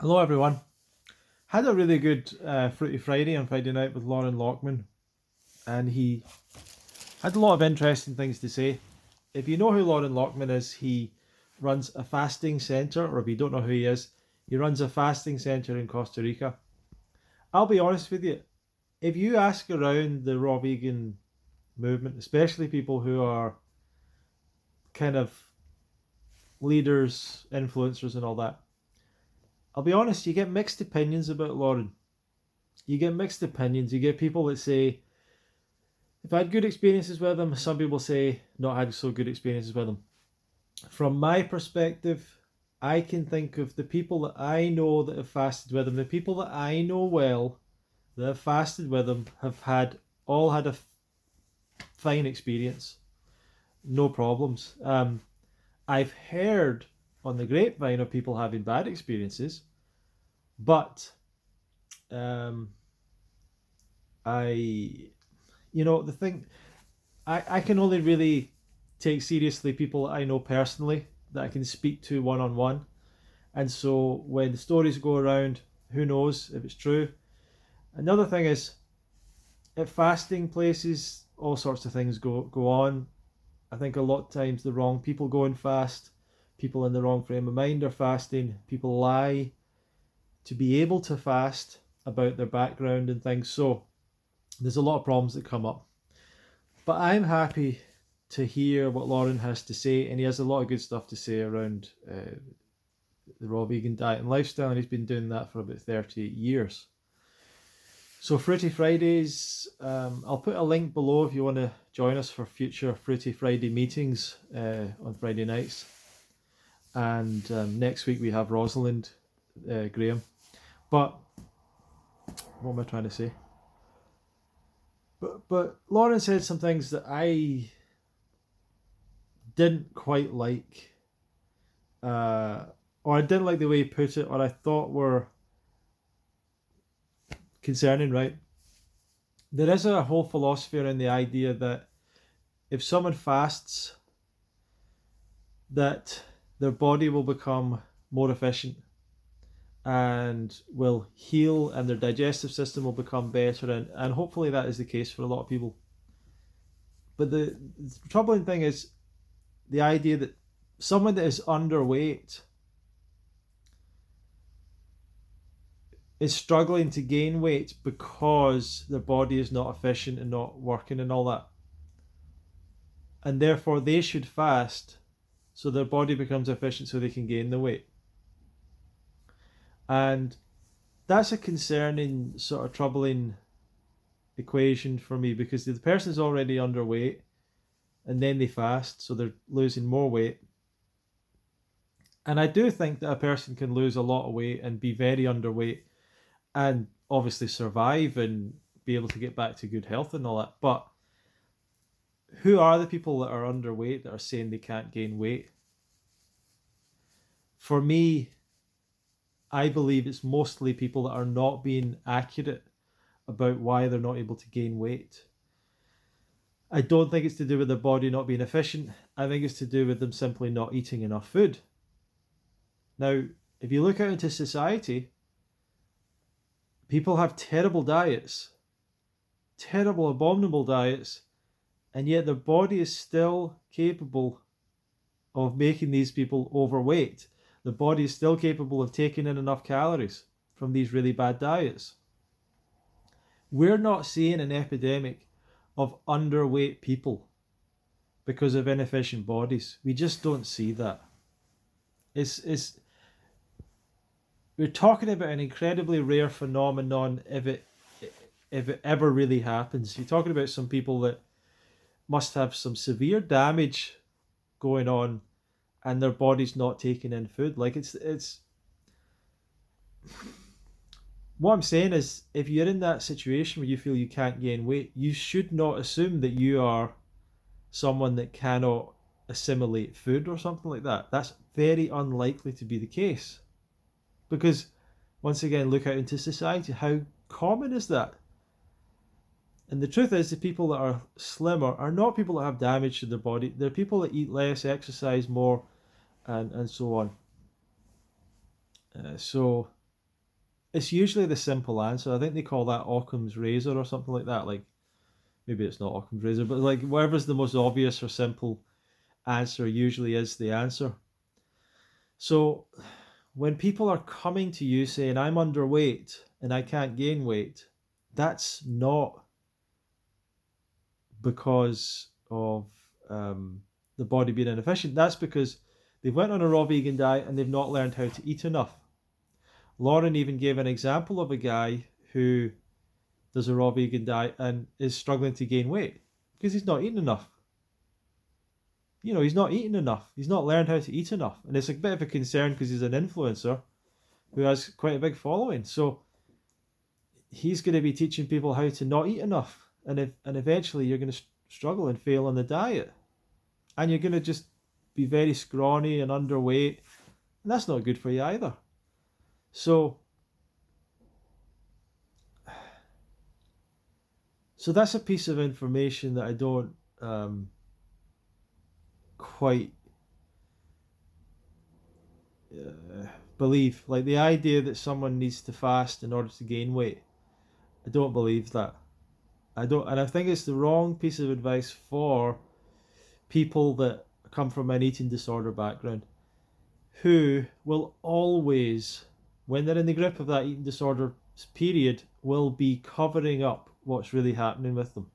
Hello, everyone. Had a really good Fruity Friday on Friday night with Lauren Lockman, and he had a lot of interesting things to say. If you know who Lauren Lockman is, he runs a fasting centre, or if you don't know who he is, he runs a fasting centre in Costa Rica. I'll be honest with you, if you ask around the raw vegan movement, especially people who are kind of leaders, influencers, and all that, I'll be honest, you get mixed opinions about Lauren. You get mixed opinions. You get people that say, if I had good experiences with them, some people say not had so good experiences with them. From my perspective, I can think of the people that I know that have fasted with them, the people that I know well that have fasted with them have had a fine experience, no problems. I've heard on the grapevine of people having bad experiences, but um, I, the thing, I can only really take seriously people I know personally that I can speak to one on one. And so when the stories go around, who knows if it's true. Another thing is at fasting places, all sorts of things go on. I think a lot of times the wrong people go and fast. People in the wrong frame of mind are fasting. People lie to be able to fast about their background and things. So there's a lot of problems that come up. But I'm happy to hear what Lauren has to say, and he has a lot of good stuff to say around the raw vegan diet and lifestyle, and he's been doing that for about 30 years. So Fruity Fridays, I'll put a link below if you want to join us for future Fruity Friday meetings on Friday nights. And next week we have Rosalind Graham. But what am I trying to say? But Lauren said some things that I didn't quite like, or I didn't like the way he put it, or I thought were concerning, right? There is a whole philosophy around the idea that if someone fasts, that their body will become more efficient and will heal, and their digestive system will become better, and hopefully that is the case for a lot of people. But the troubling thing is the idea that someone that is underweight is struggling to gain weight because their body is not efficient and not working and all that. And therefore they should fast so their body becomes efficient so they can gain the weight. And that's a concerning, sort of troubling equation for me, because the person is already underweight and then they fast, so they're losing more weight. And I do think that a person can lose a lot of weight and be very underweight and obviously survive and be able to get back to good health and all that. But who are the people that are underweight that are saying they can't gain weight? For me, I believe it's mostly people that are not being accurate about why they're not able to gain weight. I don't think it's to do with their body not being efficient. I think it's to do with them simply not eating enough food. Now, if you look out into society, people have terrible diets, terrible, abominable diets, and yet their body is still capable of making these people overweight. The body is still capable of taking in enough calories from these really bad diets. We're not seeing an epidemic of underweight people because of inefficient bodies. We just don't see that. We're talking about an incredibly rare phenomenon if it ever really happens. You're talking about some people that must have some severe damage going on and their body's not taking in food. Like it's what I'm saying is, if you're in that situation where you feel you can't gain weight, you should not assume that you are someone that cannot assimilate food or something like that. That's very unlikely to be the case. Because once again, look out into society. How common is that? And the truth is, the people that are slimmer are not people that have damage to their body. They're people that eat less, exercise more, and so on. So it's usually the simple answer. I think they call that Occam's razor or something like that. Like, maybe it's not Occam's razor, but like whatever's the most obvious or simple answer usually is the answer. So when people are coming to you saying, I'm underweight and I can't gain weight, that's not because of the body being inefficient. That's because they've went on a raw vegan diet and they've not learned how to eat enough. Lauren even gave an example of a guy who does a raw vegan diet and is struggling to gain weight because he's not eating enough. He's not eating enough. He's not learned how to eat enough. And it's a bit of a concern because he's an influencer who has quite a big following. So he's going to be teaching people how to not eat enough. And eventually you're going to struggle and fail on the diet. And you're going to just be very scrawny and underweight. And that's not good for you either. So that's a piece of information that I don't quite believe. Like the idea that someone needs to fast in order to gain weight, I don't believe that. I think it's the wrong piece of advice for people that come from an eating disorder background, who will always, when they're in the grip of that eating disorder period, will be covering up what's really happening with them.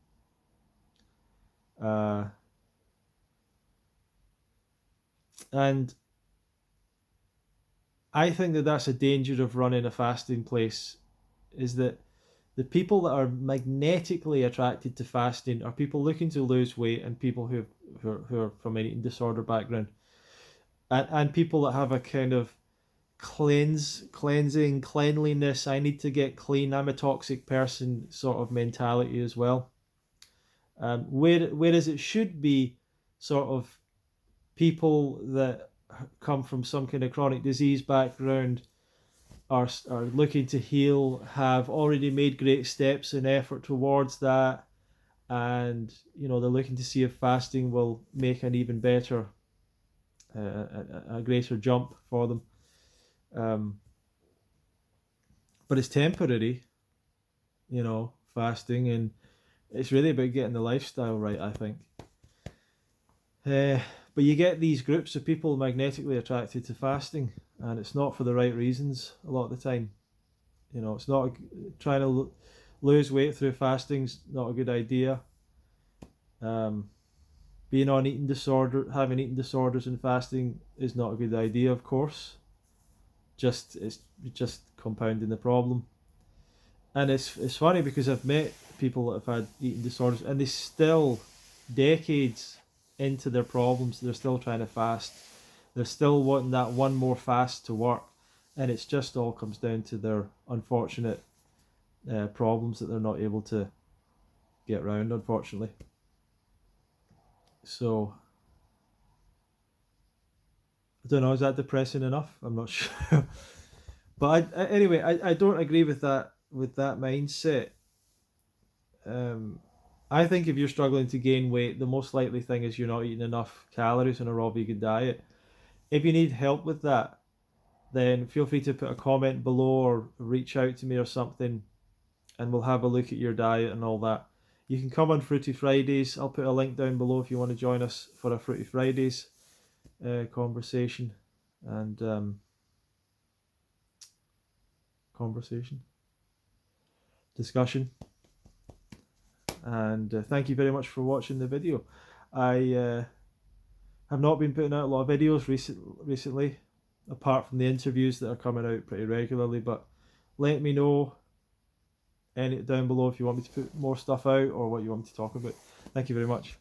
And I think that that's a danger of running a fasting place, is that the people that are magnetically attracted to fasting are people looking to lose weight and people who are from an eating disorder background, and people that have a kind of cleansing, cleanliness, I need to get clean, I'm a toxic person sort of mentality as well. Whereas it should be sort of people that come from some kind of chronic disease background, are looking to heal, have already made great steps and effort towards that, and they're looking to see if fasting will make an even better, a greater jump for them. But it's temporary, fasting, and it's really about getting the lifestyle right, I think. But you get these groups of people magnetically attracted to fasting, and it's not for the right reasons a lot of the time. It's not trying to lose weight through fasting's not a good idea. Being on having eating disorders and fasting is not a good idea, of course. It's just compounding the problem. And it's funny because I've met people that have had eating disorders and they still, decades into their problems, they're still trying to fast. They're still wanting that one more fast to work, and it's just all comes down to their unfortunate problems that they're not able to get around, unfortunately. So I don't know, is that depressing enough? I'm not sure. But anyway, I don't agree with that mindset. I think if you're struggling to gain weight, the most likely thing is you're not eating enough calories on a raw vegan diet. If you need help with that, then feel free to put a comment below or reach out to me or something, and we'll have a look at your diet and all that. You can come on Fruity Fridays. I'll put a link down below if you want to join us for a Fruity Fridays conversation and discussion. And thank you very much for watching the video. I have not been putting out a lot of videos recently, apart from the interviews that are coming out pretty regularly, but let me know down below if you want me to put more stuff out or what you want me to talk about. Thank you very much.